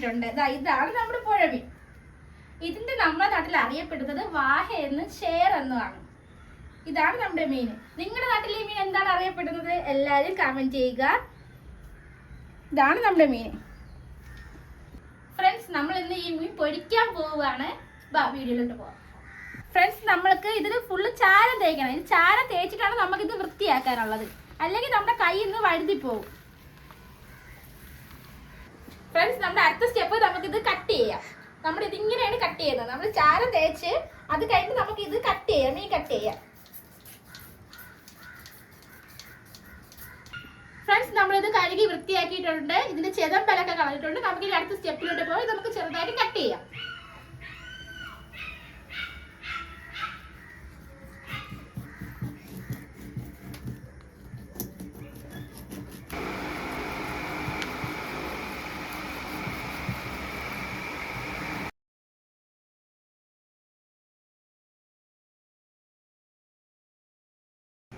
കിട്ടിയിട്ടുണ്ട്. ഇതാണ് നമ്മുടെ പുഴമീൻ. ഇതിന്റെ നമ്മുടെ നാട്ടിൽ അറിയപ്പെടുന്നത് വാഹ എന്നും ഷെയർ എന്നുമാണ്. ഇതാണ് നമ്മുടെ മീൻ. നിങ്ങളുടെ നാട്ടിൽ ഈ മീൻ എന്താണ് അറിയപ്പെടുന്നത്? എല്ലാവരും കമന്റ് ചെയ്യുക. ഇതാണ് നമ്മുടെ മീൻ. ഫ്രണ്ട്സ്, നമ്മൾ ഇന്ന് ഈ മീൻ പൊരിക്കാൻ പോവുകയാണ്. വീഡിയോയിലോട്ട് പോവാം. ഫ്രണ്ട്സ്, നമ്മൾക്ക് ഇതിൽ ഫുള്ള് ചാരം തേക്കണം. ഇത് ചാരം തേച്ചിട്ടാണ് നമുക്കിത് വൃത്തിയാക്കാനുള്ളത്, അല്ലെങ്കിൽ നമ്മുടെ കയ്യിൽ നിന്ന് വഴുതി പോകും. ഫ്രണ്ട്സ്, നമ്മുടെ അടുത്ത സ്റ്റെപ്പ് നമുക്കിത് കട്ട് ചെയ്യാം. നമ്മൾ ഇതിങ്ങനെയാണ് കട്ട് ചെയ്യുന്നത്. നമ്മൾ ചാരം തേച്ച് അത് കഴിഞ്ഞ് നമുക്ക് ഇത് കട്ട് ചെയ്യാം, മീൻ കട്ട് ചെയ്യാം. ഫ്രണ്ട്സ്, നമ്മളിത് കഴുകി വൃത്തിയാക്കിയിട്ടുണ്ട്. ഇതിന്റെ ചെതമ്പലൊക്കെ കളഞ്ഞിട്ടുണ്ട്. നമുക്ക് ഇനി അടുത്ത സ്റ്റെപ്പിലോട്ട് പോയി നമുക്ക് ചെറുതായിട്ട് കട്ട് ചെയ്യാം.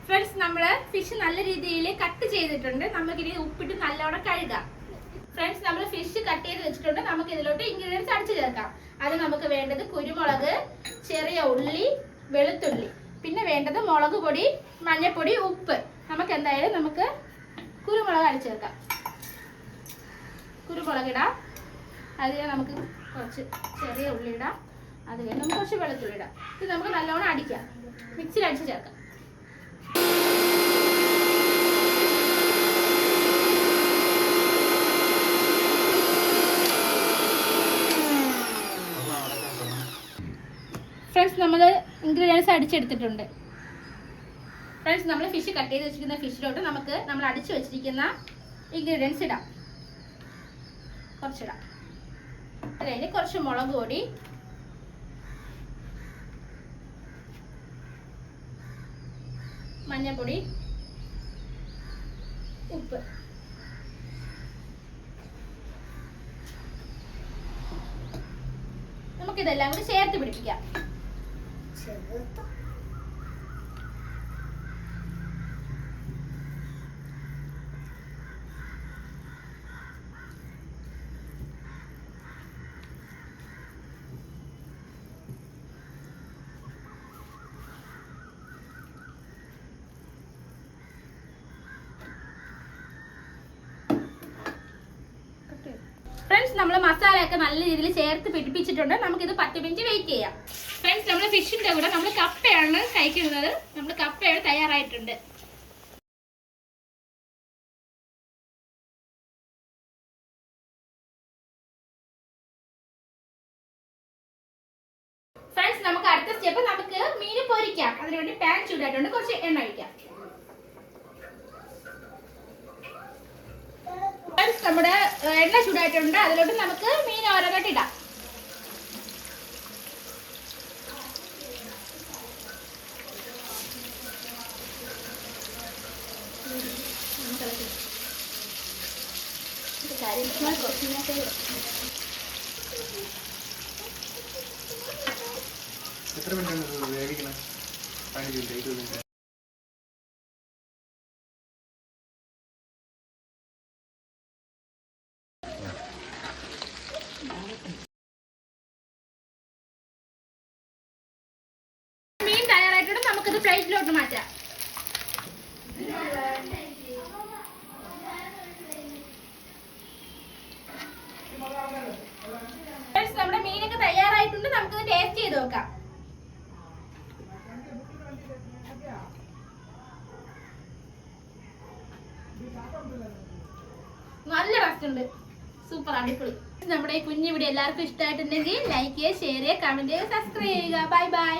ഫ്രണ്ട്സ്, നമ്മൾ ഫിഷ് നല്ല രീതിയിൽ കട്ട് ചെയ്തിട്ടുണ്ട്. നമുക്കിനി ഉപ്പിട്ട് നല്ലോണം കഴുകാം. ഫ്രണ്ട്സ്, നമ്മൾ ഫിഷ് കട്ട് ചെയ്ത് വെച്ചിട്ടുണ്ട്. നമുക്ക് ഇതിലോട്ട് ഇൻഗ്രീഡിയൻസ് അടിച്ചു ചേർക്കാം. അത് നമുക്ക് വേണ്ടത് കുരുമുളക്, ചെറിയ ഉള്ളി, വെളുത്തുള്ളി, പിന്നെ വേണ്ടത് മുളക് പൊടി, മഞ്ഞൾപ്പൊടി, ഉപ്പ്. നമുക്ക് എന്തായാലും നമുക്ക് കുരുമുളക് അടിച്ചു ചേർക്കാം. കുരുമുളക് ഇടാം. അതിൽ നമുക്ക് കുറച്ച് ചെറിയ ഉള്ളി ഇടാം. അത് കഴിഞ്ഞ് നമുക്ക് കുറച്ച് വെളുത്തുള്ളി ഇടാം. ഇത് നമുക്ക് നല്ലോണം അടിക്കാം. മിക്സിയിൽ അടിച്ച് ചേർക്കാം. ഫ്രണ്ട്സ്, നമ്മൾ ഇൻഗ്രീഡിയൻസ് അടിച്ചെടുത്തിട്ടുണ്ട്. ഫ്രണ്ട്സ്, നമ്മൾ ഫിഷ് കട്ട് ചെയ്ത് വെച്ചിരിക്കുന്ന ഫിഷിലോട്ട് നമുക്ക് നമ്മൾ അടിച്ചു വെച്ചിരിക്കുന്ന ഇൻഗ്രീഡിയൻസ് ഇടാം. കുറച്ചിടാം. അതിന് കുറച്ച് മുളക് പൊടി, മഞ്ഞൾപ്പൊടി, ഉപ്പ്. നമുക്കിതെല്ലാം കൂടി ചേർത്ത് പിടിപ്പിക്കാം. ഫ്രണ്ട്സ്, നമ്മൾ മസാല ഒക്കെ നല്ല രീതിയിൽ ചേർത്ത് പിടിപ്പിച്ചിട്ടുണ്ട്. നമുക്കിത് 10 മിനിറ്റ് വെയിറ്റ് ചെയ്യാം. ഫ്രണ്ട്സ്, നമ്മൾ ഫിഷിന്റെ കൂടെ നമ്മൾ കപ്പയാണ് കഴിക്കുന്നത്. നമ്മൾ കപ്പയാണ് തയ്യാറായിട്ടുണ്ട്. ഫ്രണ്ട്സ്, നമുക്ക് അടുത്ത സ്റ്റെപ്പ് നമുക്ക് മീൻ പൊരിക്കാം. അതിനുവേണ്ടി പാൻ ചൂടായിട്ടുണ്ട്. കുറച്ച് എണ്ണ ഒഴിക്കാം. നമ്മുടെ എണ്ണ ചൂടായിട്ടുണ്ട്. അതിലോട്ട് നമുക്ക് മീൻ ഓരോന്നായിട്ട് ഇടാം. എത്ര മിനിറ്റ് വേവിക്കണം? 20 മിനിറ്റ്. മീൻ തയ്യാറായിട്ടുണ്ട്. നമുക്കിത് പ്ലേറ്റിലോട്ട് മാറ്റാം. നമ്മുടെ മീനൊക്കെ തയ്യാറായിട്ടുണ്ട്. നമുക്കിത് ടേസ്റ്റ് ചെയ്ത് നോക്കാം. നല്ല ടേസ്റ്റ് ഉണ്ട്. സൂപ്പർ, അടിപൊളി. നമ്മുടെ ഈ കുഞ്ഞു വീഡിയോ എല്ലാവർക്കും ഇഷ്ടമായിട്ടുണ്ടെങ്കിൽ ലൈക്ക് ചെയ്യുക, ഷെയർ ചെയ്യുക, കമന്റ് ചെയ്യുക, സബ്സ്ക്രൈബ് ചെയ്യുക. Bye bye.